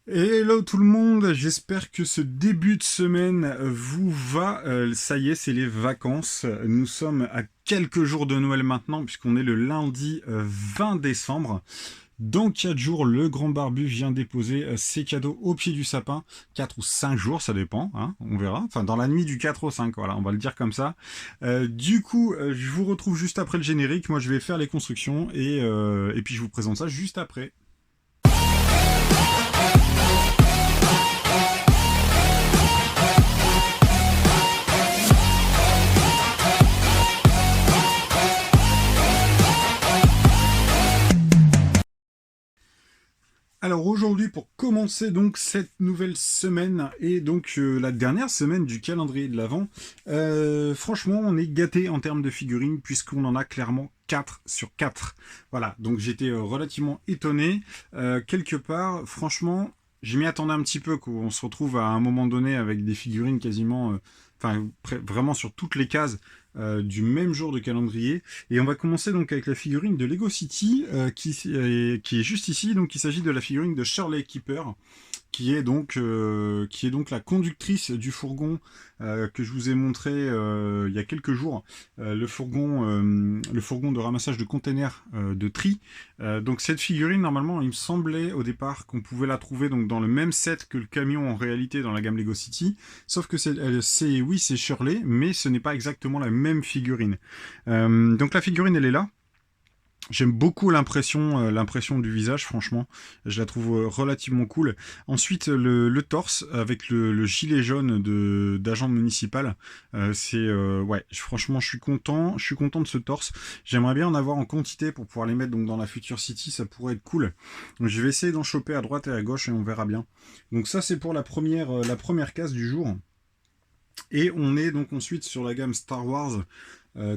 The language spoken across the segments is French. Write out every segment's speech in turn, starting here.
Hello tout le monde, j'espère que ce début de semaine vous va. Ça y est, c'est les vacances. Nous sommes à quelques jours de Noël maintenant, puisqu'on est le lundi 20 décembre. Dans 4 jours, le grand barbu vient déposer ses cadeaux au pied du sapin. 4 ou 5 jours, ça dépend, hein, on verra. Enfin, dans la nuit du 4 au 5, voilà, on va le dire comme ça. Je vous retrouve juste après le générique. Moi, je vais faire les constructions et puis je vous présente ça juste après. Alors aujourd'hui, pour commencer donc cette nouvelle semaine et donc la dernière semaine du calendrier de l'Avent, franchement on est gâté en termes de figurines puisqu'on en a clairement 4 sur 4. Voilà, donc j'étais relativement étonné. Quelque part, franchement, je m'y attendais un petit peu qu'on se retrouve à un moment donné avec des figurines quasiment, vraiment sur toutes les cases du même jour de calendrier. Et on va commencer donc avec la figurine de Lego City qui est juste ici. Donc il s'agit de la figurine de Shirley Keeper qui est donc la conductrice du fourgon que je vous ai montré il y a quelques jours, le fourgon de ramassage de containers de tri. Donc cette figurine, normalement, il me semblait au départ qu'on pouvait la trouver donc dans le même set que le camion en réalité dans la gamme Lego City, sauf que oui, c'est Shirley, mais ce n'est pas exactement la même figurine. Donc la figurine, elle est là. J'aime beaucoup l'impression du visage, franchement. Je la trouve relativement cool. Ensuite, le torse avec le gilet jaune d'agent municipal. Ouais, franchement, je suis content. Je suis content de ce torse. J'aimerais bien en avoir en quantité pour pouvoir les mettre donc dans la Future City. Ça pourrait être cool. Donc, je vais essayer d'en choper à droite et à gauche et on verra bien. Donc ça, c'est pour la première case du jour. Et on est donc ensuite sur la gamme Star Wars,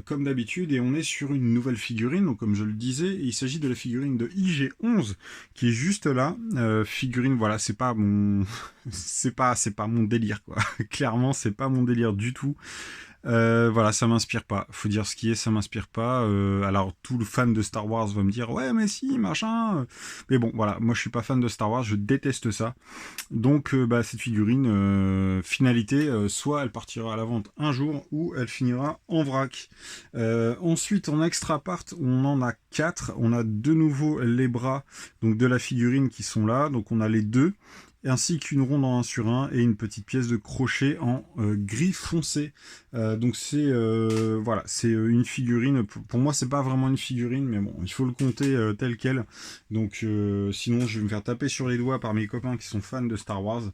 comme d'habitude, et on est sur une nouvelle figurine, donc comme je le disais, il s'agit de la figurine de IG-11, qui est juste là. Figurine, voilà, c'est pas mon, c'est pas mon délire, quoi. Clairement, c'est pas mon délire du tout. Voilà, ça m'inspire pas. Faut dire ce qui est, ça m'inspire pas. Alors tout le fan de Star Wars va me dire ouais mais si machin. Mais bon voilà, moi je suis pas fan de Star Wars, je déteste ça. Donc cette figurine, finalité, soit elle partira à la vente un jour ou elle finira en vrac. Ensuite en extra part, on en a 4. On a de nouveau les bras donc de la figurine qui sont là. Donc on a les deux ainsi qu'une ronde en 1 sur 1 et une petite pièce de crochet en gris foncé. Donc voilà, c'est une figurine. Pour moi, c'est pas vraiment une figurine, mais bon, il faut le compter tel quel. Donc sinon, je vais me faire taper sur les doigts par mes copains qui sont fans de Star Wars.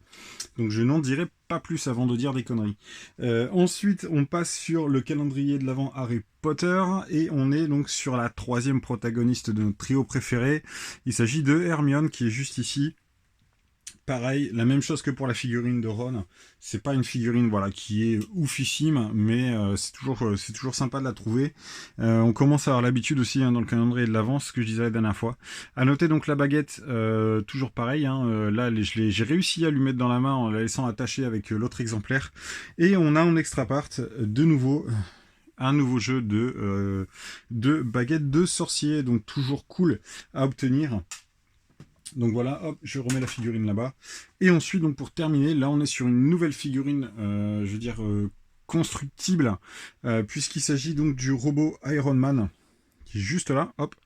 Donc je n'en dirai pas plus avant de dire des conneries. Ensuite, on passe sur le calendrier de l'Avent Harry Potter et on est donc sur la troisième protagoniste de notre trio préféré. Il s'agit de Hermione qui est juste ici. Pareil, la même chose que pour la figurine de Ron. C'est pas une figurine voilà qui est oufissime, mais c'est toujours sympa de la trouver. On commence à avoir l'habitude aussi dans le calendrier de l'avance, ce que je disais la dernière fois. À noter donc la baguette, toujours pareil. Là, j'ai réussi à lui mettre dans la main en la laissant attachée avec l'autre exemplaire. Et on a en extra part de nouveau un nouveau jeu de baguette de sorcier, donc toujours cool à obtenir. Donc voilà, hop, je remets la figurine là-bas. Et ensuite, donc pour terminer, là on est sur une nouvelle figurine, constructible, puisqu'il s'agit donc du robot Iron Man, qui est juste là, hop.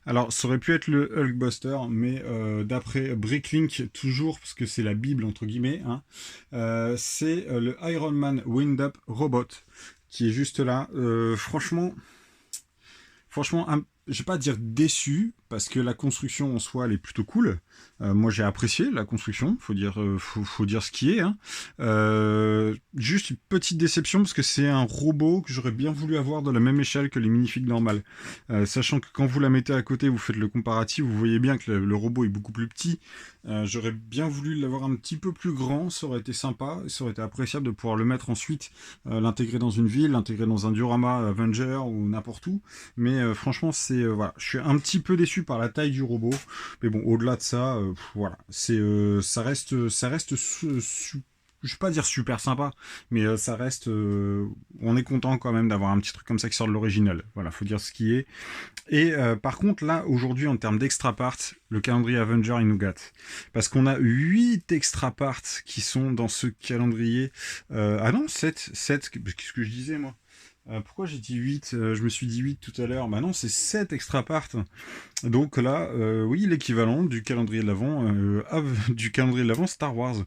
Alors ça aurait pu être le Hulkbuster, mais d'après Bricklink, toujours, parce que c'est la Bible entre guillemets, hein, c'est le Iron Man Wind-Up Robot, qui est juste là. Franchement, je vais pas dire déçu, parce que la construction en soi, elle est plutôt cool. Moi, j'ai apprécié la construction, faut dire ce qui est. Hein. Juste une petite déception, parce que c'est un robot que j'aurais bien voulu avoir de la même échelle que les minifigs normales. Sachant que quand vous la mettez à côté, vous faites le comparatif, vous voyez bien que le robot est beaucoup plus petit. J'aurais bien voulu l'avoir un petit peu plus grand, ça aurait été sympa, ça aurait été appréciable de pouvoir le mettre ensuite, l'intégrer dans une ville, l'intégrer dans un diorama Avenger ou n'importe où. Mais franchement, voilà, je suis un petit peu déçu par la taille du robot. Mais bon, au-delà de ça, voilà, ça reste je vais pas dire super sympa, mais ça reste, on est content quand même d'avoir un petit truc comme ça qui sort de l'original. Voilà, faut dire ce qui est. Et par contre, là, aujourd'hui, en termes d'extra parts, le calendrier Avenger, il nous gâte. Parce qu'on a 8 extra parts qui sont dans ce calendrier. Ah non, 7, qu'est-ce que je disais, moi? Pourquoi j'ai dit 8? Je me suis dit 8 tout à l'heure. Bah non, c'est 7 extra parts. Donc là, oui, l'équivalent du calendrier de l'Avent, du calendrier de l'Avent Star Wars.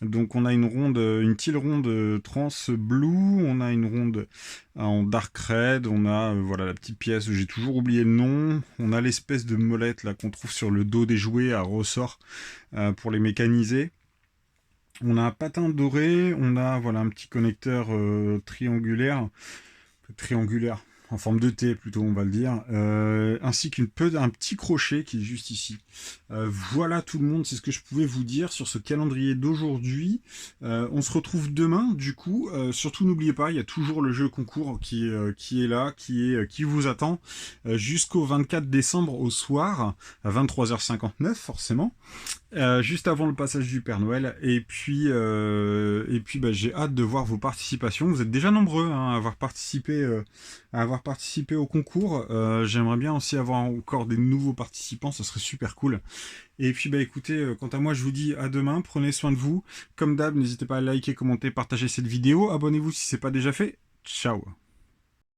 Donc on a une ronde, une teal ronde trans blue, on a une ronde en dark red, on a voilà la petite pièce, j'ai toujours oublié le nom, on a l'espèce de molette là qu'on trouve sur le dos des jouets à ressort pour les mécaniser. On a un patin doré, on a voilà un petit connecteur triangulaire, en forme de T plutôt on va le dire, ainsi un petit crochet qui est juste ici. Voilà tout le monde, c'est ce que je pouvais vous dire sur ce calendrier d'aujourd'hui. On se retrouve demain du coup, surtout n'oubliez pas, il y a toujours le jeu concours qui est là, qui vous attend jusqu'au 24 décembre au soir, à 23h59 forcément. Juste avant le passage du Père Noël, et puis bah, j'ai hâte de voir vos participations. Vous êtes déjà nombreux hein, à avoir participé au concours. J'aimerais bien aussi avoir encore des nouveaux participants, ça serait super cool. Et puis bah écoutez, quant à moi je vous dis à demain, prenez soin de vous. Comme d'hab, n'hésitez pas à liker, commenter, partager cette vidéo, abonnez-vous si c'est pas déjà fait. Ciao.